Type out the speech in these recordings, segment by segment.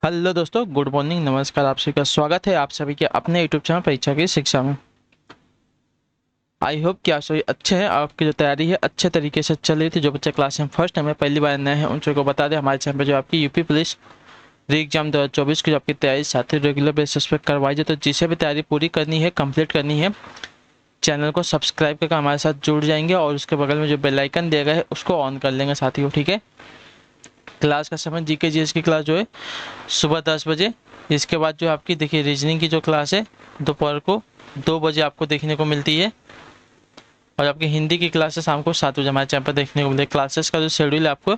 Hello दोस्तों, good morning, नमस्कार। आप सभी का स्वागत है आप सभी के अपने यूट्यूब चैनल परीक्षा की शिक्षा में। आई होप कि आप सभी अच्छे हैं। आपकी जो तैयारी है अच्छे तरीके से चल रही थी। जो बच्चे क्लास में फर्स्ट टाइम है, पहली बार नए हैं, उन सबको बता दें हमारे चैनल पर जो आपकी यूपी पुलिस री एग्जाम 2024 की जो आपकी तैयारी साथ ही रेगुलर बेसिस पर करवाई जाए, तो जिसे भी तैयारी पूरी करनी है, कंप्लीट करनी है, चैनल को सब्सक्राइब करके हमारे साथ जुड़ जाएंगे और उसके बगल में जो बेल आइकन दिया गया है उसको ऑन कर लेंगे साथियों। ठीक है। क्लास का समय जीके जीएस की क्लास जो है सुबह 10 बजे। इसके बाद जो आपकी देखिए रीजनिंग की जो क्लास है दोपहर को 2 बजे आपको देखने को मिलती है। और आपकी हिंदी की क्लासेस शाम को 7 बजे हमारे चैनल पर देखने को मिलती है। क्लासेस का जो शेड्यूल है आपको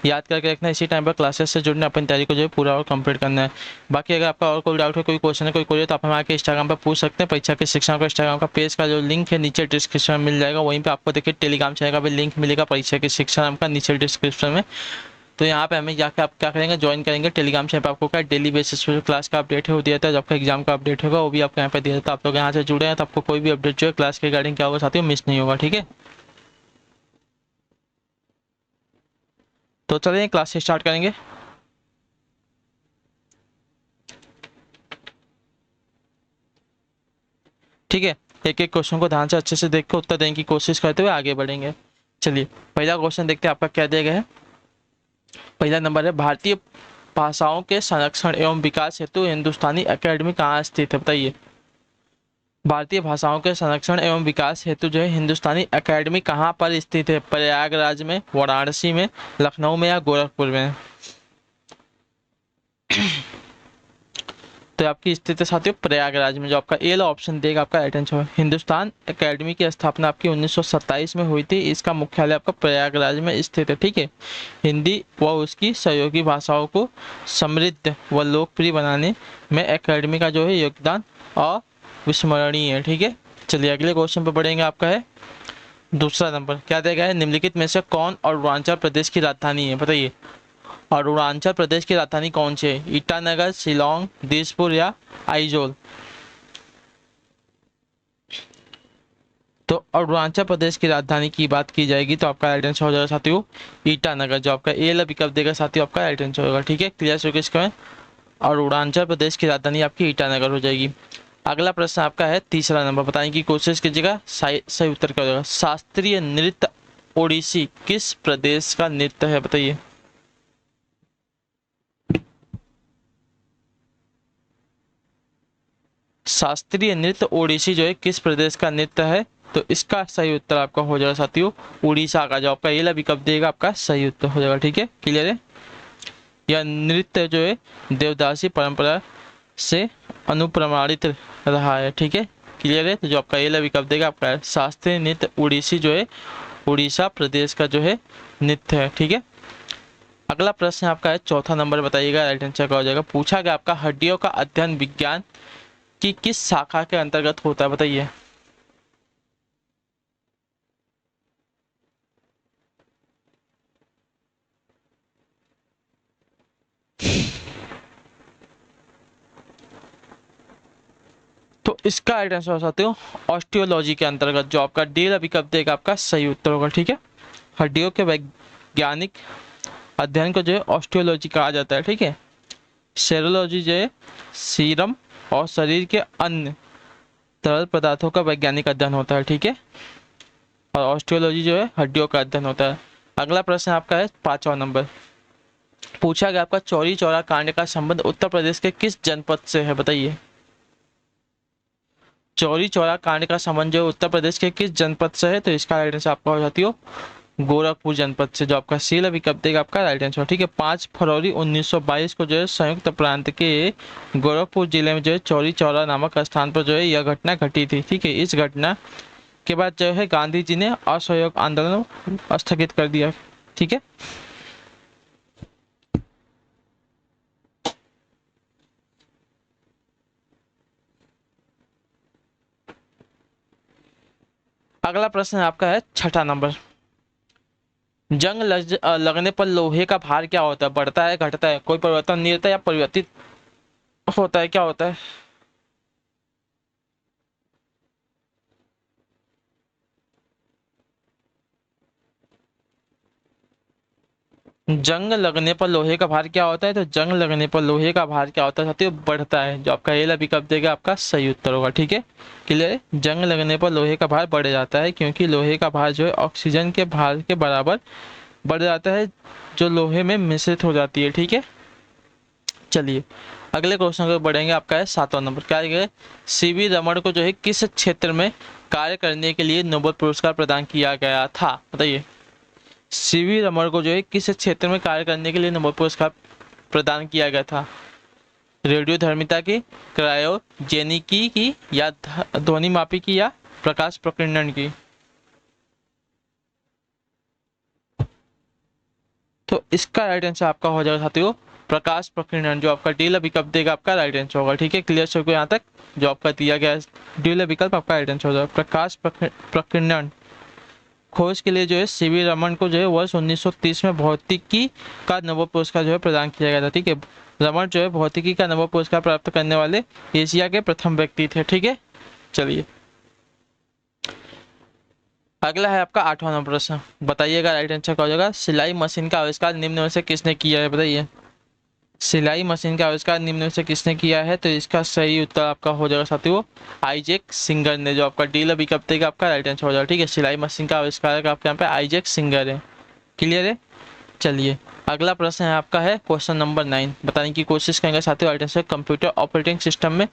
याद करके रखना है। इसी टाइम पर क्लासेस से जुड़ना, अपनी तैयारी को जो है पूरा और कंप्लीट करना है। बाकी अगर आपका और कोई डाउट है, कोई क्वेश्चन है, कोई क्वेरी है, तो आप हमारे इंस्टाग्राम पर पूछ सकते हैं। परीक्षा के शिक्षण को इंस्टाग्राम का पेज का जो लिंक है नीचे डिस्क्रिप्शन में मिल जाएगा। वहीं पर आपको देखिए टेलीग्राम चैनल का भी लिंक मिलेगा परीक्षा के शिक्षण नाम का, नीचे डिस्क्रिप्शन में। तो यहाँ पे हमें जाकर आप क्या करेंगे, ज्वाइन करेंगे टेलीग्राम चैनल पर। आपको क्या डेली बेसिस पे जो क्लास का अपडेट है वो दिया था, जो आपका एग्जाम का अपडेट होगा वो भी आपको यहाँ पे दिया था। आप लोग यहाँ से जुड़े हैं तो आपको कोई भी अपडेट जो है क्लास के रिगार्डिंग क्या होगा साथियों, मिस नहीं होगा। ठीक है। तो चलिए क्लास से स्टार्ट करेंगे। ठीक है। एक एक क्वेश्चन को ध्यान से अच्छे से देख कर उत्तर देने की कोशिश करते हुए आगे बढ़ेंगे। चलिए पहला क्वेश्चन देखते हैं आपका क्या दिया गया है। पहला नंबर है, भारतीय भाषाओं के संरक्षण एवं विकास हेतु हिंदुस्तानी अकेडमी कहाँ स्थित है, बताइए। भारतीय भाषाओं के संरक्षण एवं विकास हेतु जो है हिंदुस्तानी अकेडमी कहाँ पर स्थित है? प्रयागराज में, वाराणसी में, लखनऊ में या गोरखपुर में? तो आपकी स्थित है साथियों प्रयागराज में। जो आपका ए ऑप्शन देगा आपका राइट आंसर है। हिंदुस्तान एकेडमी की स्थापना आपकी 1927 में हुई थी। इसका मुख्यालय आपका प्रयागराज में स्थित है। ठीक है। हिंदी व उसकी सहयोगी भाषाओं को समृद्ध व लोकप्रिय बनाने में एकेडमी का जो है योगदान अविस्मरणीय है। ठीक है। चलिए अगले क्वेश्चन पर बढ़ेंगे। आपका है दूसरा नंबर, क्या दिया गया है, निम्नलिखित में से कौन अरुणाचल प्रदेश की राजधानी है, बताइए। अरुणाचल प्रदेश की राजधानी कौन सी है? ईटानगर, शिलोंग, दिसपुर या आइजोल? तो अरुणाचल प्रदेश की राजधानी की बात की जाएगी तो आपका राइट आंसर हो जाएगा साथियों ईटानगर। जो आपका ए विकल्प देगा साथियों आपका राइट आंसर होगा। ठीक है, क्लियर हो गया इसका। अरुणाचल प्रदेश की राजधानी आपकी ईटानगर हो जाएगी। अगला प्रश्न आपका है तीसरा नंबर, बताने की कोशिश कीजिएगा, सही उत्तर क्या होगा। शास्त्रीय नृत्य ओडिसी किस प्रदेश का नृत्य है, बताइए। शास्त्रीय नृत्य ओडिसी जो है किस प्रदेश का नृत्य है? तो इसका सही उत्तर आपका हो जाएगा साथियों उड़ीसा का। जो आपका ये विकल्प देगा आपका सही उत्तर हो जाएगा। ठीक है, क्लियर है। यह नृत्य जो है देवदासी परंपरा से अनुप्रमाणित रहा है। ठीक है, क्लियर है। तो जो आपका ये विकल्प देगा आपका शास्त्रीय नृत्य उड़ीसी जो है उड़ीसा प्रदेश का जो है नृत्य है। ठीक है। अगला प्रश्न आपका है चौथा नंबर, बताइएगा राइट आंसर क्या हो जाएगा। पूछा गया आपका हड्डियों का अध्ययन विज्ञान की किस शाखा के अंतर्गत होता है, बताइए। तो इसका राइट आंसर हो सकते हो ऑस्टियोलॉजी के अंतर्गत। जो आपका डी विकल्प देगा आपका सही उत्तर होगा। ठीक है। हड्डियों के वैज्ञानिक अध्ययन को जो है ऑस्टियोलॉजी कहा जाता है। ठीक है। सेरोलॉजी जो है सीरम और शरीर के अन्य तरल पदार्थों का वैज्ञानिक अध्ययन होता है। ठीक है। और ऑस्टियोलॉजी जो है हड्डियों का अध्ययन होता है। अगला प्रश्न आपका है पांचवा नंबर। पूछा गया आपका चौरी चौरा कांड का संबंध उत्तर प्रदेश के किस जनपद से है, बताइए। चौरी चौरा कांड का संबंध जो उत्तर प्रदेश के किस जनपद से है? तो इसका राइट आंसर आपका हो जाती हो गोरखपुर जनपद से। जो आपका सी विकल्प देगा आपका राइट आंसर। ठीक है। 5 फरवरी 1922 को जो है संयुक्त प्रांत के गोरखपुर जिले में जो है चौरी चौरा नामक स्थान पर जो है यह घटना घटी थी। ठीक है। इस घटना के बाद जो है गांधी जी ने असहयोग आंदोलन स्थगित कर दिया। ठीक है। अगला प्रश्न आपका है छठा नंबर। लगने पर लोहे का भार क्या होता है? बढ़ता है, घटता है, कोई परिवर्तन नहीं रहता या परिवर्तित होता है, क्या होता है? जंग लगने पर लोहे का भार क्या होता है? तो जंग लगने पर लोहे का भार क्या होता है साथियों? बढ़ता है। जो आपका एल विकल्प देगा आपका सही उत्तर होगा। ठीक है, क्लियर है। जंग लगने पर लोहे का भार बढ़ जाता है क्योंकि लोहे का भार जो है ऑक्सीजन के भार के बराबर बढ़ जाता है जो लोहे में मिश्रित हो जाती है। ठीक है, चलिए अगले क्वेश्चन को बढ़ेंगे। आपका है 7वां नंबर। क्या है? सीवी रमन को जो है किस क्षेत्र में कार्य करने के लिए नोबेल पुरस्कार प्रदान किया गया था? बताइए। सीवी रमन को जो है किस क्षेत्र में कार्य करने के लिए नोबेल पुरस्कार प्रदान किया गया था? रेडियोधर्मिता की, क्रायोजेनिकी की या ध्वनि मापी की या प्रकाश प्रकीर्णन की? तो इसका राइट आंसर आपका हो जाएगा साथियों प्रकाश प्रकीर्णन। जो आपका डी विकल्प देगा आपका राइट आंसर होगा। ठीक है, क्लियर सबको यहाँ तक? जो आपका दिया गया डी विकल्प आपका राइट आंसर हो जाएगा प्रकाश प्रकीर्णन। खोज के लिए जो है सीवी रमन को जो है वर्ष 1930 में भौतिकी का नोबेल पुरस्कार जो है प्रदान किया गया था। ठीक है, रमन जो है भौतिकी का नोबेल पुरस्कार प्राप्त करने वाले एशिया के प्रथम व्यक्ति थे। ठीक है, चलिए अगला है आपका 8वां नंबर प्रश्न। बताइएगा राइट आंसर क्या हो जाएगा। सिलाई मशीन का आविष्कार निम्न में से किसने किया है? बताइए। सिलाई मशीन का आविष्कार निम्न में से किसने किया है? तो इसका सही उत्तर आपका हो जाएगा साथियों आइजैक सिंगर ने। जो आपका डी विकल्प देगा आपका राइट आंसर हो जाएगा। ठीक है, सिलाई मशीन का आविष्कारक आपके यहाँ पे आइजैक सिंगर है। क्लियर है, चलिए अगला प्रश्न है आपका है क्वेश्चन नंबर 9। बताने की कोशिश करेंगे साथियों right answer. Computer operating system में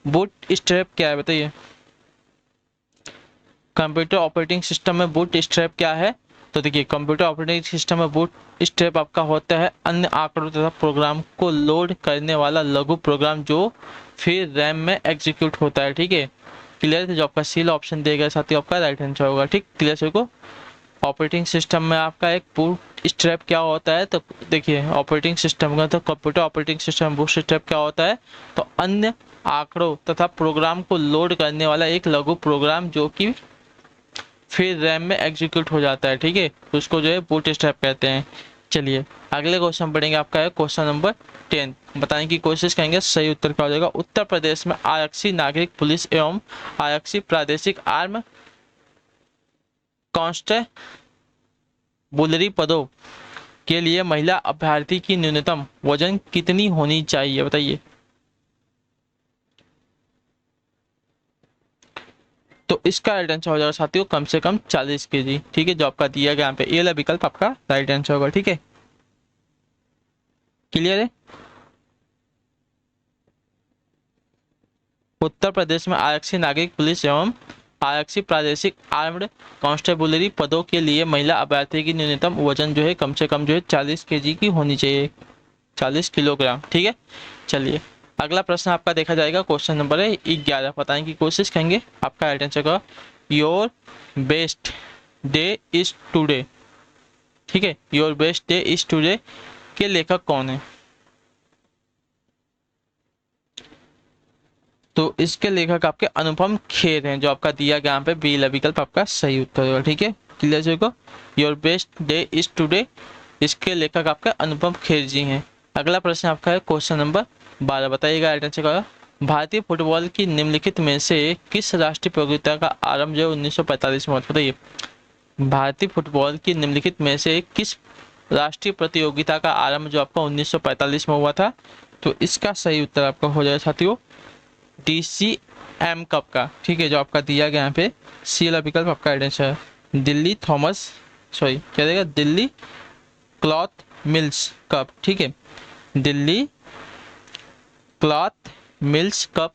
बूट स्ट्रैप क्या है? बताइए। कंप्यूटर ऑपरेटिंग सिस्टम में बूट स्ट्रैप क्या है? तो देखिए कंप्यूटर ऑपरेटिंग सिस्टम में बूट स्ट्रैप आपका होता है अन्य आंकड़ों तथा प्रोग्राम को लोड करने वाला लघु प्रोग्राम जो फिर रैम में एग्जीक्यूट होता है। ठीक है, क्लियर है। जो आपका सील ऑप्शन देगा साथियों आपका राइट आंसर होगा। ठीक, क्लियर सर को। ऑपरेटिंग सिस्टम में आपका एक बूट स्ट्रैप क्या होता है? तो देखिए ऑपरेटिंग सिस्टम का तो computer operating system boot strap क्या होता है? तो अन्य आंकड़ों तथा प्रोग्राम को लोड करने वाला एक लघु प्रोग्राम जो कि फिर रैम में एग्जीक्यूट हो जाता है। ठीक है, तो उसको जो है बूट स्ट्रैप कहते हैं। चलिए अगले क्वेश्चन पढ़ेंगे। आपका है क्वेश्चन नंबर 10। बताने की कोशिश करेंगे सही उत्तर क्या हो जाएगा। उत्तर प्रदेश में आरक्षी नागरिक पुलिस एवं आरक्षी प्रादेशिक आर्म कांस्टेबुलरी पदों के लिए महिला अभ्यर्थी की न्यूनतम वजन कितनी होनी चाहिए? बताइए। तो इसका राइट आंसर हो जाएगा साथियों कम से कम 40 केजी। ठीक है, जो आपका दिया गया यहाँ पे ए वाला विकल्प आपका राइट आंसर होगा। ठीक है, क्लियर है। उत्तर प्रदेश में आरक्षी नागरिक पुलिस एवं आरक्षी प्रादेशिक आर्म्ड कांस्टेबुलरी पदों के लिए महिला अभ्यर्थी की न्यूनतम वजन जो है कम से कम जो है 40 केजी की होनी चाहिए, 40 किलोग्राम। ठीक है, चलिए अगला प्रश्न आपका देखा जाएगा। क्वेश्चन नंबर है 11। बताने की कोशिश करेंगे आपका राइट आंसर का। Your best day is today. ठीक है, your best day is today के लेखक कौन है? तो इसके लेखक आपके अनुपम खेर हैं। जो आपका दिया गया यहाँ पे बी विकल्प आपका सही उत्तर होगा। ठीक है, क्लियर सर को। Your best day is today इसके लेखक आपके अनुपम खेर जी हैं। अगला प्रश्न आपका है क्वेश्चन नंबर 12। बताइएगा राइट आंसर का। भारतीय फुटबॉल की निम्नलिखित में से किस राष्ट्रीय प्रतियोगिता का आरंभ जो 1945 में हुआ? बताइए। भारतीय फुटबॉल की निम्नलिखित में से किस राष्ट्रीय प्रतियोगिता का आरंभ जो आपका 1945 में हुआ था? तो इसका सही उत्तर आपका हो जाएगा साथियों DCM कप का। ठीक है, जो आपका दिया गया यहाँ पे सी वाला विकल्प आपका आंसर है दिल्ली क्या देगा? Delhi cloth mills cup. ठीक है, दिल्ली क्लॉथ मिल्स कप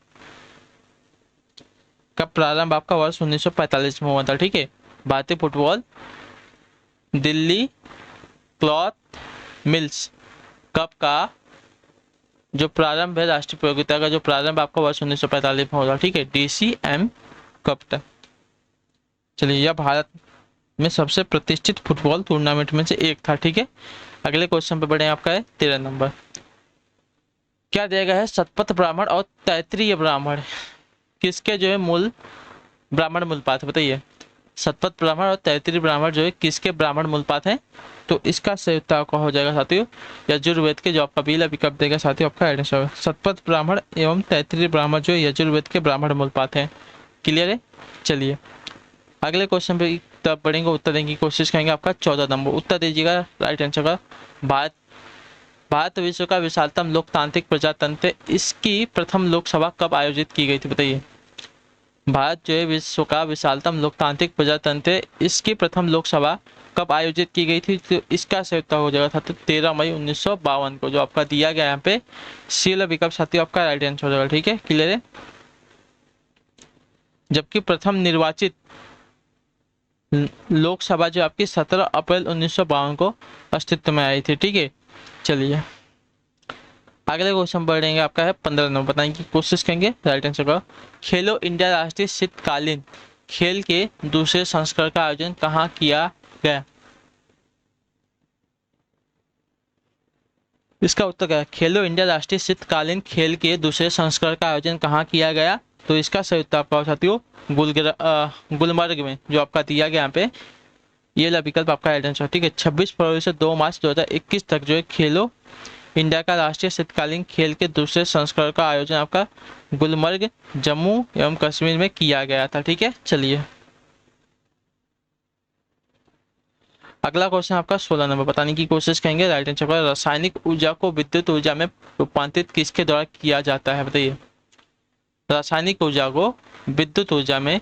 का प्रारंभ आपका वर्ष 1945 में हुआ था। ठीक है, भारतीय football Delhi cloth mills cup का जो प्रारंभ है राष्ट्रीय प्रतियोगिता का जो प्रारंभ आपका वर्ष 1945 में होगा। ठीक है, DCM कप तक। चलिए यह भारत में सबसे प्रतिष्ठित फुटबॉल टूर्नामेंट में से एक था। ठीक है, अगले क्वेश्चन पे बढ़े। आपका है 13 नंबर। क्या दिया गया है? शतपथ ब्राह्मण और तैत्रीय ब्राह्मण किसके जो है मूल ब्राह्मण मूलपात? बताइए। शतपथ ब्राह्मण और तैत्रीय ब्राह्मण जो है किसके ब्राह्मण मूलपात हैं? तो इसका सही उत्तर आपका हो जाएगा साथियों यजुर्वेद के। जो आपका बीला विकल्प देगा साथियों आपका आंसर। शतपथ ब्राह्मण एवं तैत्रीय ब्राह्मण जो यजुर्वेद के ब्राह्मण मूलपात हैं। क्लियर है, चलिए अगले क्वेश्चन पे तब बढ़ेंगे, उत्तर देने की कोशिश करेंगे। आपका 14 नंबर उत्तर दीजिएगा राइट आंसर का। भारत भारत विश्व का विशालतम लोकतांत्रिक प्रजातंत्र, इसकी प्रथम लोकसभा कब आयोजित की गई थी बताइए। भारत जो है विश्व का विशालतम लोकतांत्रिक प्रजातंत्र, इसकी प्रथम लोकसभा कब आयोजित की गई थी, तो इसका सही उत्तर हो जाएगा था तो 13 मई 1952 को, जो आपका दिया गया यहाँ पे सी वाला विकल्प साथियों आपका राइट आंसर हो जाएगा। ठीक है, क्लियर है। जबकि प्रथम निर्वाचित लोकसभा जो आपकी 17 अप्रैल 1952 को अस्तित्व में आई थी। ठीक है, चलिए अगले क्वेश्चन बढ़ेंगे। आपका है 15 नंबर, बताने की कोशिश करेंगे राइट आंसर का। खेलो इंडिया राष्ट्रीय शीतकालीन खेल के दूसरे संस्करण का आयोजन कहाँ किया गया। इसका उत्तर क्या है, खेलो इंडिया राष्ट्रीय शीतकालीन खेल के दूसरे संस्करण का आयोजन कहाँ किया गया, तो इसका सही उत्तर आपका साथियों गुलमर्ग में, जो आपका दिया गया यहाँ पे ये ला विकल्प आपका राइट आंसर। ठीक है, 26 फरवरी से 2 मार्च 2021 तक जो है खेलो इंडिया का राष्ट्रीय शीतकालीन खेल के दूसरे संस्करण का आयोजन आपका गुलमर्ग जम्मू एवं कश्मीर में किया गया था। ठीक है, चलिए अगला क्वेश्चन आपका 16 नंबर, बताने की कोशिश करेंगे राइट आंसर का। रासायनिक ऊर्जा को विद्युत ऊर्जा में रूपांतरित किसके द्वारा किया जाता है बताइए। रासायनिक ऊर्जा को विद्युत ऊर्जा में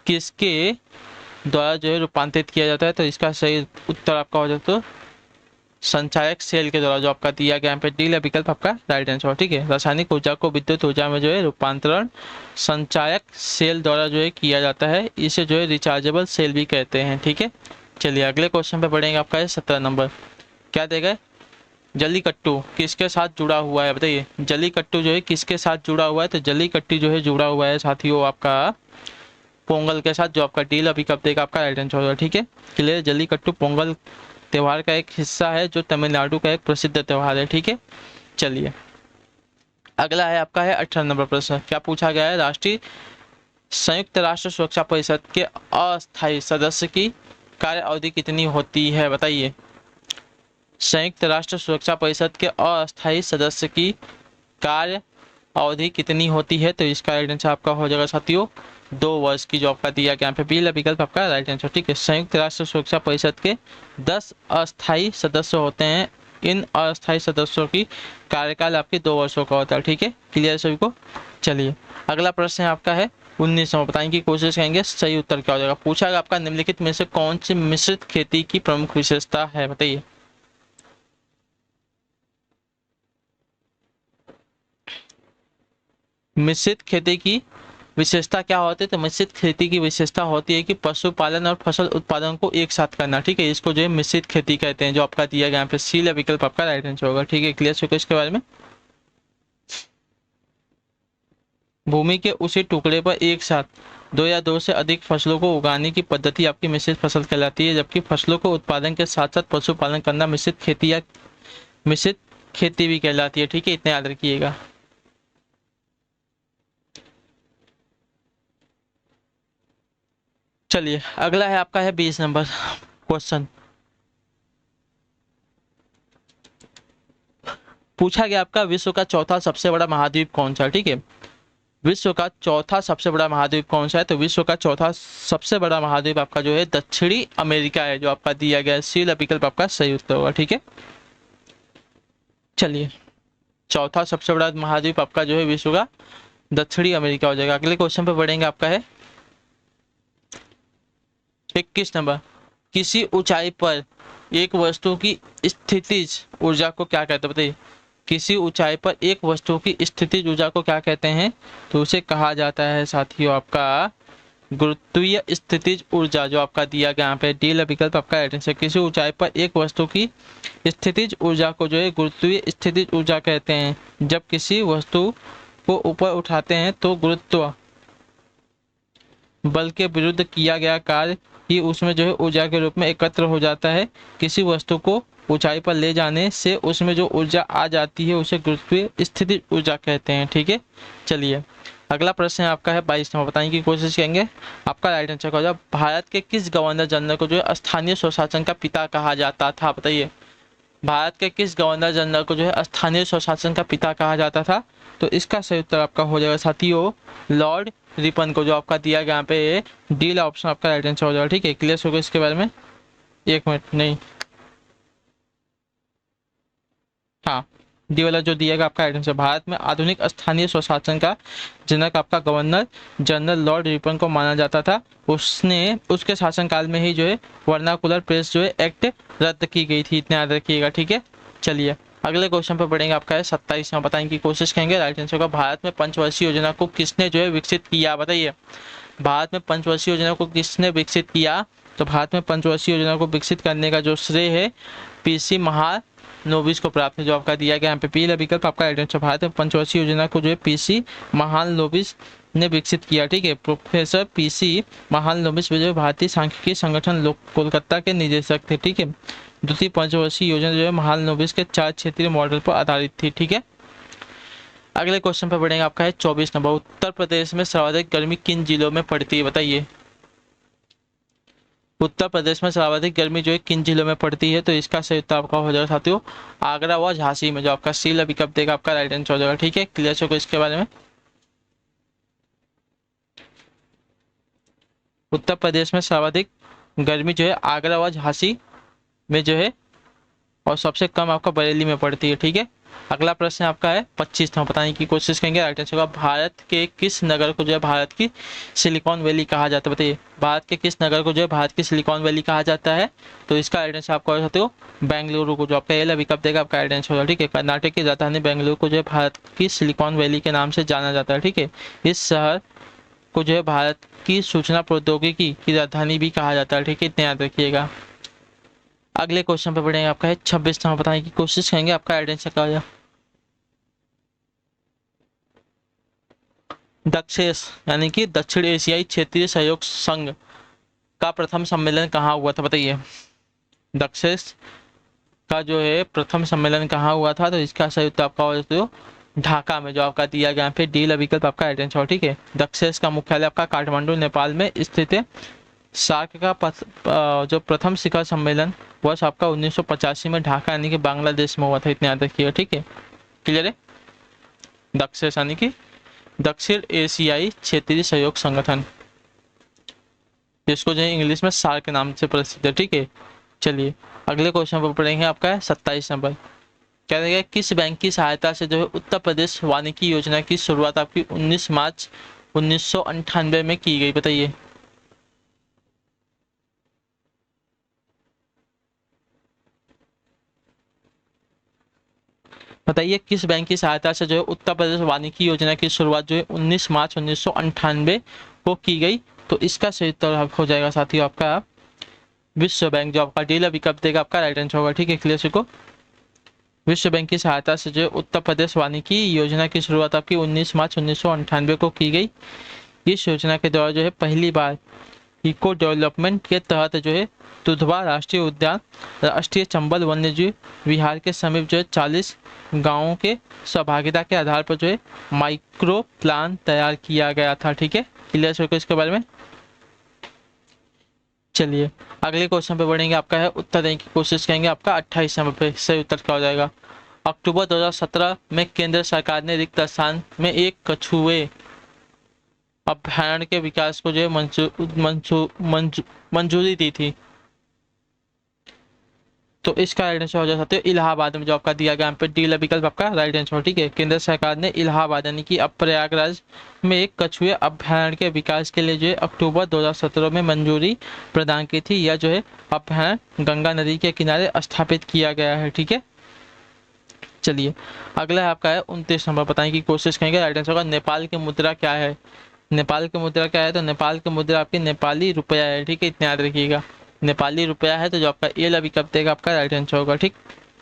किसके द्वारा जो है रूपांतरित किया जाता है, तो इसका सही उत्तर आपका हो जाता है संचायक सेल के द्वारा, जो आपका दिया गया यहाँ पे डी विकल्प आपका राइट आंसर। ठीक है, रासायनिक ऊर्जा को विद्युत ऊर्जा में जो है रूपांतरण संचायक सेल द्वारा जो है किया जाता है, इसे जो है रिचार्जेबल सेल भी कहते हैं। ठीक है, चलिए अगले क्वेश्चन पे बढ़ेंगे। आपका है 17 नंबर, क्या देगा, जल्लीकट्टू किसके साथ जुड़ा हुआ है बताइए। जल्लीकट्टू जो है किसके साथ जुड़ा हुआ है, तो जल्लीकट्टू जो है जुड़ा हुआ है साथियों आपका पोंगल के साथ, जो आपका डी विकल्प देगा आपका राइट आंसर होगा। ठीक है, क्लियर। जल्लीकट्टू पोंगल त्योहार का एक हिस्सा है, जो तमिलनाडु का एक प्रसिद्ध त्योहार है। ठीक है, चलिए अगला है आपका है 18 नंबर प्रश्न, क्या पूछा गया है, राष्ट्रीय संयुक्त राष्ट्र सुरक्षा परिषद के अस्थायी सदस्य की कार्य अवधि कितनी होती है बताइए। संयुक्त राष्ट्र सुरक्षा परिषद के अस्थायी सदस्य की कार्य अवधि कितनी होती है, तो इसका राइट आंसर आपका हो जाएगा साथियों 2 वर्ष की, जो आपका दिया गया पे बी विकल्प आपका राइट आंसर। ठीक है, संयुक्त राष्ट्र सुरक्षा परिषद के 10 अस्थायी सदस्य होते हैं, इन अस्थायी सदस्यों की कार्यकाल आपके 2 वर्षों का होता है। ठीक है, क्लियर सभी को। चलिए अगला प्रश्न आपका है 19 नंबर, बताने की कोशिश करेंगे सही उत्तर क्या हो जाएगा। पूछा गया आपका निम्नलिखित में से कौन सी मिश्रित खेती की प्रमुख विशेषता है बताइए। मिश्रित खेती की विशेषता क्या होती है, तो मिश्रित खेती की विशेषता होती है कि पशुपालन और फसल उत्पादन को एक साथ करना। ठीक है, इसको जो है मिश्रित खेती कहते हैं, जो आपका दिया गया यहाँ पे सी विकल्प आपका राइट आंसर होगा। ठीक है, क्लियर हो इसके बारे में। भूमि के उसी टुकड़े पर एक साथ 2 या 2 से अधिक फसलों को उगाने की पद्धति आपकी मिश्रित फसल कहलाती है, जबकि फसलों को उत्पादन के साथ साथ पशुपालन करना मिश्रित खेती या मिश्रित खेती भी कहलाती है। ठीक है, इतना याद रखिएगा। चलिए अगला है आपका है 20 नंबर क्वेश्चन, पूछा गया आपका विश्व का चौथा सबसे बड़ा महाद्वीप कौन सा है। ठीक है, विश्व का चौथा सबसे बड़ा महाद्वीप कौन सा है, तो विश्व का चौथा सबसे बड़ा महाद्वीप आपका जो है दक्षिणी अमेरिका है, जो आपका दिया गया है सी विकल्प आपका सही उत्तर होगा। ठीक है, चलिए चौथा सबसे बड़ा महाद्वीप आपका जो है विश्व का दक्षिणी अमेरिका हो जाएगा। अगले क्वेश्चन पे बढ़ेंगे। आपका है 21 नंबर, किसी ऊंचाई पर एक वस्तु की स्थितिज ऊर्जा को क्या कहते हैं बताइए। किसी ऊंचाई पर एक वस्तु की स्थितिज ऊर्जा को क्या कहते हैं, तो उसे कहा जाता है साथियों आपका गुरुत्वीय स्थितिज ऊर्जा, जो आपका दिया गया यहाँ पे डी विकल्प आपका राइट आंसर। किसी ऊंचाई पर एक वस्तु की स्थितिज ऊर्जा को जो है गुरुत्वीय स्थितिज ऊर्जा कहते हैं। जब किसी वस्तु को ऊपर उठाते हैं तो गुरुत्व बल के विरुद्ध किया गया कार्य ही उसमें जो है ऊर्जा के रूप में एकत्र हो जाता है। किसी वस्तु को ऊंचाई पर ले जाने से उसमें जो ऊर्जा आ जाती है उसे गुरुत्वीय स्थितिज ऊर्जा कहते हैं। ठीक है, चलिए अगला प्रश्न आपका है 22 नंबर, बताने की कोशिश करेंगे। आपका राइट आंसर हो जाए, भारत के किस गवर्नर जनरल को जो है स्थानीय स्वशासन का पिता कहा जाता था बताइए। भारत के किस गवर्नर जनरल को जो है स्थानीय स्वशासन का पिता कहा जाता था? तो इसका सही उत्तर आपका हो जाएगा साथियों लॉर्ड रिपन को, जो आपका दिया गया यहाँ पे डी ऑप्शन आपका राइट आंसर हो जाएगा। ठीक है, क्लियर हो गया इसके बारे में? एक मिनट नहीं, हाँ, डी वाला जो दिएगा आपका राइट आंसर। भारत में आधुनिक स्थानीय स्वशासन का जनक आपका गवर्नर जनरल लॉर्ड रिपन को माना जाता था। उसने उसके शासनकाल में ही जो है वर्नाकुलर प्रेस जो है एक्ट रद्द की गई थी, इतना याद रखिएगा। ठीक है, चलिए अगले क्वेश्चन पर पढ़ेंगे। आपका है 27वां, बताने की कोशिश करेंगे। राइट आंसर का भारत में पंचवर्षीय योजना को किसने जो है विकसित किया? बताइए, भारत में पंचवर्षीय योजना को किसने विकसित किया? तो भारत में पंचवर्षीय योजना को विकसित करने का जो श्रेय है पीसी महालनोबिस को प्राप्त है, जो आपका दिया गया यहाँ पे पहला विकल्प आपका राइट आंसर। भारत में पंचवर्षीय योजना को जो है पीसी महालनोबिस ने विकसित किया। ठीक है, प्रोफेसर पीसी महालनोबिस जो भारतीय सांख्यिकी संगठन कोलकाता के निदेशक थे। ठीक है, द्वितीय पंचवर्षीय योजना जो है महालनोबिस के 4 क्षेत्रीय मॉडल पर आधारित थी। ठीक है, अगले क्वेश्चन पर बढ़ेंगे। आपका है 24 नंबर, उत्तर प्रदेश में सर्वाधिक गर्मी किन जिलों में पड़ती है? बताइए, उत्तर प्रदेश में सर्वाधिक गर्मी जो है किन जिलों में पड़ती है? तो इसका सही उत्तर आपका हो जाएगा साथियों आगरा व झांसी में, जो आपका सी विकल्प देगा आपका राइट आंसर हो जाएगा। ठीक है, क्लियर हो इसके बारे में? उत्तर प्रदेश में सर्वाधिक गर्मी जो है आगरा व झांसी में जो है, और सबसे कम आपका बरेली में पड़ती है। ठीक है, अगला प्रश्न आपका है 25वां, बताने की कोशिश करेंगे। राइट आंसर होगा भारत के किस नगर को जो है भारत की सिलिकॉन वैली कहा जाता है? बताइए, भारत के किस नगर को जो है भारत की सिलिकॉन वैली कहा जाता है? तो इसका राइट आंसर आपको हो बेंगलुरु को, जो आपका एल विकल्प देगा आपका राइट आंसर होगा। ठीक है, कर्नाटक की राजधानी बेंगलुरु को जो है भारत की सिलिकॉन वैली के नाम से जाना जाता है। ठीक है, इस शहर को जो है भारत की सूचना प्रौद्योगिकी की राजधानी भी कहा जाता है। ठीक है, इतना याद रखिएगा। अगले क्वेश्चन पे बढ़ेंगे। आपका है 26वां, बताने की कोशिश करेंगे। आपका राइट आंसर क्या होगा? दक्षेस यानी कि दक्षिण एशियाई क्षेत्रीय सहयोग संघ का प्रथम सम्मेलन कहाँ हुआ था? बताइए, दक्षेस का जो है प्रथम सम्मेलन कहाँ हुआ था? तो इसका सही उत्तर आपका हो तो ढाका में, जो आपका दिया गया पे डी विकल्प आपका राइट आंसर। ठीक है, दक्षेस का मुख्यालय आपका काठमांडू नेपाल में स्थित है। सार्क का जो प्रथम शिखर सम्मेलन वर्ष आपका 1985 में ढाका यानी कि बांग्लादेश में हुआ था, इतना याद रखिएगा। ठीक है, क्लियर है? दक्षेस यानी कि दक्षिण एशियाई क्षेत्रीय सहयोग संगठन, जिसको जो है इंग्लिश में सार्क के नाम से प्रसिद्ध है। ठीक है, चलिए अगले क्वेश्चन पर पढ़ेंगे। आपका है 27 नंबर, क्या रहेगा? किस बैंक की सहायता से जो है उत्तर प्रदेश वानिकी योजना की शुरुआत आपकी 19 मार्च 1998 में की गई? बताइए, बताइए किस बैंक की सहायता से जो है उत्तर प्रदेश वानिकी योजना की शुरुआत जो है 19 मार्च 1998 को की गई? तो इसका सही उत्तर हो जाएगा साथियों आपका विश्व बैंक, जो आपका डी विकल्प देगा आपका राइट आंसर होगा। ठीक है, क्लियर को? विश्व बैंक की सहायता से जो उत्तर प्रदेश वानिकी योजना की शुरुआत आपकी 19 मार्च 1998 को की गई। इस योजना के द्वारा जो है पहली बार इको डेवलपमेंट के तहत जो है दुधवा राष्ट्रीय उद्यान, राष्ट्रीय चंबल वन्यजीव विहार के समीप जो है 40 गांवों के सहभागिता के आधार पर जो है माइक्रो प्लान तैयार किया गया था। ठीक है, क्लियर हो इसके बारे में? चलिए अगले क्वेश्चन पे बढ़ेंगे। आपका है उत्तर देने की कोशिश करेंगे। आपका 28 नंबर पे सही उत्तर क्या हो जाएगा? अक्टूबर 2017 में केंद्र सरकार ने रिक्त स्थान में एक कछुए अभ्यारण्य के विकास को जो है मंजूरी दी थी। तो इसका राइट आंसर हो जा सकते हो इलाहाबाद में, जो आपका दिया गया पे डी विकल्प आपका राइट आंसर। ठीक है, केंद्र सरकार ने इलाहाबाद यानी कि अब प्रयागराज में एक कछुए अभ्यारण्य के विकास के लिए जो है अक्टूबर 2017 में मंजूरी प्रदान की थी। यह जो है अभ्यारण्य गंगा नदी के किनारे स्थापित किया गया है। ठीक है, चलिए अगला है आपका है 29 नंबर, बताने की कोशिश करेंगे। राइट आंसर होगा नेपाल की मुद्रा क्या है? नेपाल की मुद्रा क्या है? तो नेपाल की मुद्रा आपकी नेपाली रुपया है। ठीक है, इतना याद रखिएगा, नेपाली रुपया है। तो जो आपका ए विकल्प देगा आपका राइट आंसर होगा। ठीक,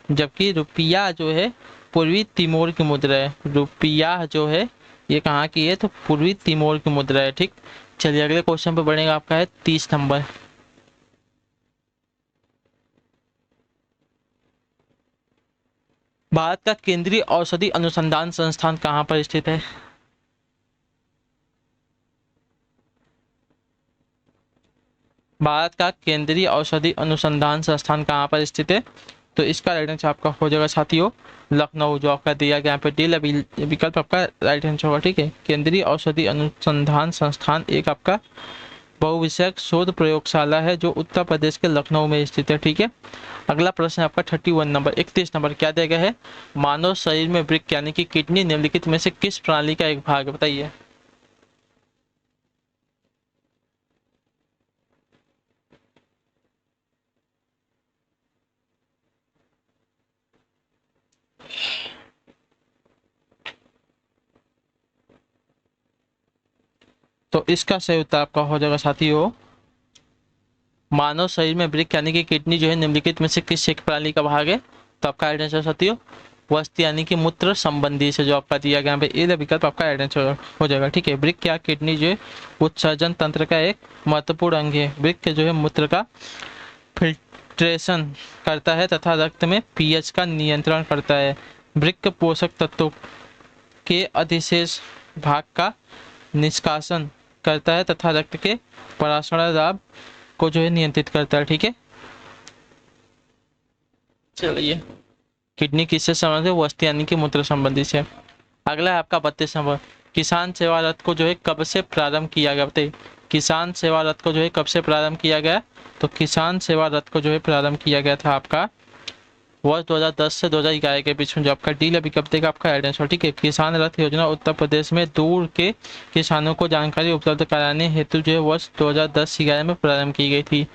जबकि रुपया जो है पूर्वी तिमोर की मुद्रा है। रुपया जो है ये कहाँ की है? तो पूर्वी तिमोर की मुद्रा है। ठीक, चलिए अगले क्वेश्चन पे बढ़ेगा। आपका है 30 नंबर, भारत का केंद्रीय औषधि अनुसंधान संस्थान कहाँ पर स्थित है? भारत का केंद्रीय औषधि अनुसंधान संस्थान कहाँ पर स्थित है? तो इसका राइट आंसर आपका हो जाएगा साथियों लखनऊ, जो आपका दिया गया यहाँ पे डी विकल्प आपका राइट आंसर होगा। ठीक है, केंद्रीय औषधि अनुसंधान संस्थान एक आपका बहुविषयक शोध प्रयोगशाला है जो उत्तर प्रदेश के लखनऊ में स्थित है। ठीक है, अगला प्रश्न आपका 31 नंबर क्या दिया गया है? मानव शरीर में वृक्क यानी कि किडनी निम्नलिखित में से किस प्रणाली का एक भाग है, बताइए। तो इसका सही उत्तर आपका हो जाएगा साथियों मानव शरीर में वृक्क यानी कि किडनी जो है निम्नलिखित में से किस एक प्रणाली का भाग है? तो आपका राइट आंसर साथियों वस्त यानी कि मूत्र संबंधी से जो आपका दिया गया है ये विकल्प आपका राइट आंसर हो जाएगा। ठीक है, वृक्क या किडनी जो है उत्सर्जन तंत्र का एक महत्वपूर्ण अंग है। वृक्क जो है मूत्र का फिल्ट्रेशन करता है तथा रक्त में पीएच का नियंत्रण करता है। वृक्क पोषक तत्वों के अधिशेष भाग का निष्कासन करता है तथा रक्त के पराशरण दाब को जो है नियंत्रित करता है। ठीक है, चलिए किडनी किससे संबंधित है? वस्त यानी कि मूत्र संबंधी से। अगला है आपका 32 नंबर, किसान सेवा रथ को जो है कब से प्रारंभ किया गया? बताइए, किसान सेवा रथ को जो है कब से प्रारंभ किया गया? तो किसान सेवा रथ को जो है प्रारंभ किया गया था आपका वर्ष 2010 से 2011 के बीच में, जो आपका डी विकल्प देगा आपका राइट आंसर। ठीक है, किसान रथ योजना उत्तर प्रदेश में दूर के किसानों को जानकारी उपलब्ध कराने हेतु जो है वर्ष 2010-11 में प्रारंभ की गई थी।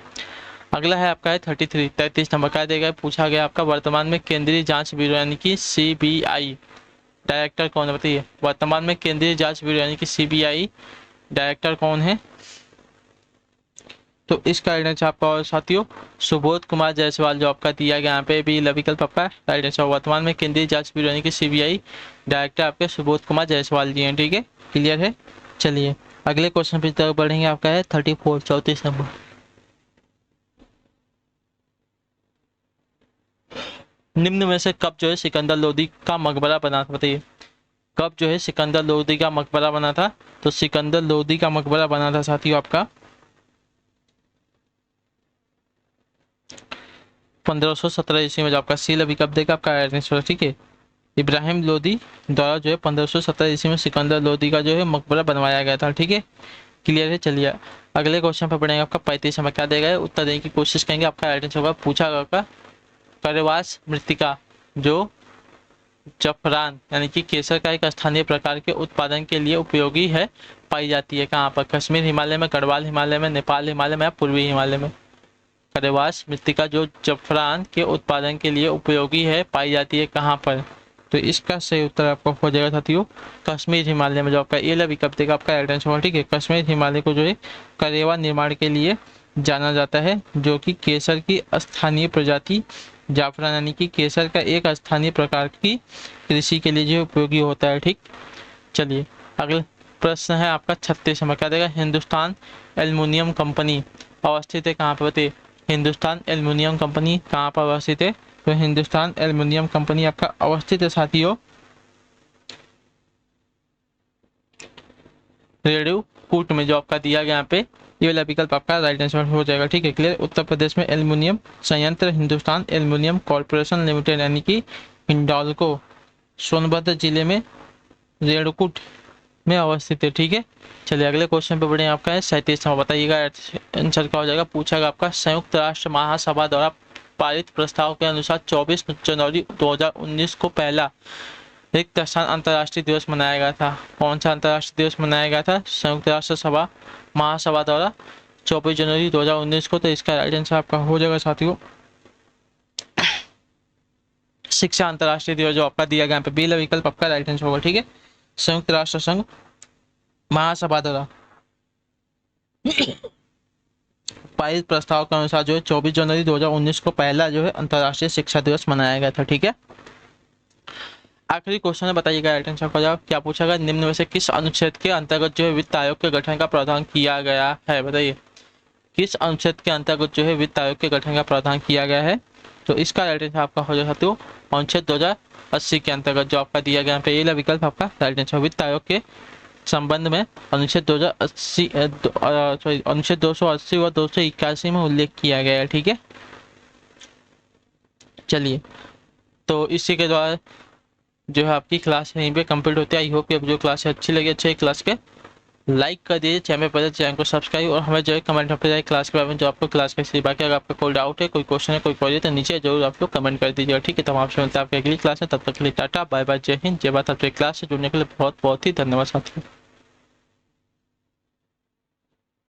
अगला है आपका है 33 नंबर का देगा, पूछा गया आपका वर्तमान में केंद्रीय जांच ब्यूरो यानी कि सीबीआई डायरेक्टर कौन है? बताइए, वर्तमान में केंद्रीय जांच ब्यूरो यानी कि सीबीआई डायरेक्टर कौन है? तो इसका राइट आंसर आपका और साथियों सुबोध कुमार जायसवाल, जो आपका दिया गया यहाँ पे भी विकल्प आपका राइट आंसर। वर्तमान में केंद्रीय जांच ब्यूरो यानी कि सीबीआई डायरेक्टर आपके सुबोध कुमार जायसवाल जी हैं। ठीक है, क्लियर है। चलिए अगले क्वेश्चन पे तक बढ़ेंगे, आपका है 34 नंबर। निम्न में से कब जो है सिकंदर लोदी का मकबरा बना था? बताइए, कब जो है सिकंदर लोदी का मकबरा बना था? तो सिकंदर लोदी का मकबरा बना था साथियों आपका 1517 ईस्वी में, जो आपका सी विकल्प देगा आपका आंसर। ठीक है, इब्राहिम लोदी द्वारा जो है 1517 ईस्वी में सिकंदर लोदी का जो है मकबरा बनवाया गया था। ठीक है, क्लियर है। चलिए अगले क्वेश्चन पर पढ़ेंगे, आपका 35 नंबर क्या देगा उत्तर देने की कोशिश करेंगे। आपका राइट आंसर होगा पूछा गया करेवास मृत्तिका जो जफरान यानी कि केसर का एक स्थानीय प्रकार के उत्पादन के लिए उपयोगी है पाई जाती है कहाँ पर? कश्मीर हिमालय में, गढ़वाल हिमालय में, नेपाल हिमालय में या पूर्वी हिमालय में? करेवास मृत्तिका जो जफरान के उत्पादन के लिए उपयोगी है पाई जाती है कहाँ पर? तो इसका सही उत्तर आपका हो जाएगा साथियों कश्मीर हिमालय में, जो आपका ये विकल्प देगा आपका राइट आंसर होगा। ठीक है, कश्मीर हिमालय को जो है करेवा निर्माण के लिए जाना जाता है, जो कि केसर की स्थानीय प्रजाति जाफरान यानी कि केसर का एक स्थानीय प्रकार की कृषि के लिए जो उपयोगी होता है। ठीक, चलिए अगला प्रश्न है आपका 36 नंबर क्या देगा हिंदुस्तान एल्युमिनियम कंपनी अवस्थित है कहाँ पर? बताइए, हिंदुस्तान एल्युमिनियम कंपनी कहाँ पर अवस्थित है? तो हिंदुस्तान एल्युमिनियम कंपनी आपका अवस्थित है साथियों रेणुकूट में, जो आपका दिया गया यहाँ पे ये वाला विकल्प आपका राइट आंसर हो जाएगा। ठीक है, क्लियर। उत्तर प्रदेश में एल्युमिनियम संयंत्र हिंदुस्तान एल्युमिनियम कॉर्पोरेशन लिमिटेड यानी कि हिंडाल्को सोनभद्र जिले में रेणुकूट में अवस्थित है। ठीक है, चलिए अगले क्वेश्चन पे बढ़े, आपका है 37 नंबर। बताइएगा आंसर क्या हो जाएगा। पूछा गया आपका संयुक्त राष्ट्र महासभा द्वारा पारित प्रस्ताव के अनुसार 24 जनवरी 2019 को पहला रिक्त स्थान अंतर्राष्ट्रीय दिवस मनाया गया था। कौन सा अंतर्राष्ट्रीय दिवस मनाया गया था संयुक्त राष्ट्र सभा महासभा द्वारा 24 जनवरी 2019 को? तो इसका राइट आंसर आपका हो जाएगा साथियों शिक्षा अंतर्राष्ट्रीय दिवस, जो आपका दिया गया यहाँ पे बी विकल्प आपका राइट आंसर होगा। ठीक है, संयुक्त राष्ट्र संघ महासभा द्वारा पारित प्रस्ताव के अनुसार जो है 24 जनवरी 2019 को पहला जो है अंतर्राष्ट्रीय शिक्षा दिवस मनाया गया था। ठीक है, आखिरी क्वेश्चन है, बताइएगा राइट आंसर का जवाब क्या पूछा गया। निम्न में से किस अनुच्छेद के अंतर्गत जो है वित्त आयोग के गठन का प्रावधान किया गया है? बताइए, किस अनुच्छेद के अंतर्गत जो है वित्त आयोग के गठन का प्रावधान किया गया है? तो इसका राइट आंसर आपका हो जाता है अनुच्छेद 2080 के अंतर्गत, जो आपका दिया गया है ये विकल्प आपका राइट आंसर। वित्त आयोग के संबंध में अनुच्छेद 280 अनुच्छेद 280 और 281 में उल्लेख किया गया है। ठीक है, चलिए, तो इसी के द्वारा जो है आपकी क्लास यहीं पे कंप्लीट होती है। आई होप कि अब जो क्लास है अच्छी लगी, अच्छी क्लास के लाइक कर दीजिए, चैनल पर चैनल को सब्सक्राइब, और हमें जो है कमेंट में जाए क्लास के बारे में, जो आपको क्लास कैसी। बाकी अगर आपका कोई डाउट है, कोई क्वेश्चन है, कोई क्वेरी है, तो नीचे जरूर आप लोग कमेंट कर दीजिएगा, ठीक है। तो हम आपसे मिलते हैं आपकी अगली क्लास में, तब तक के लिए टाटा बाय बाय, जय हिंद, जय भारत। आपसे क्लास से जुड़ने के लिए बहुत बहुत ही धन्यवाद साथियों।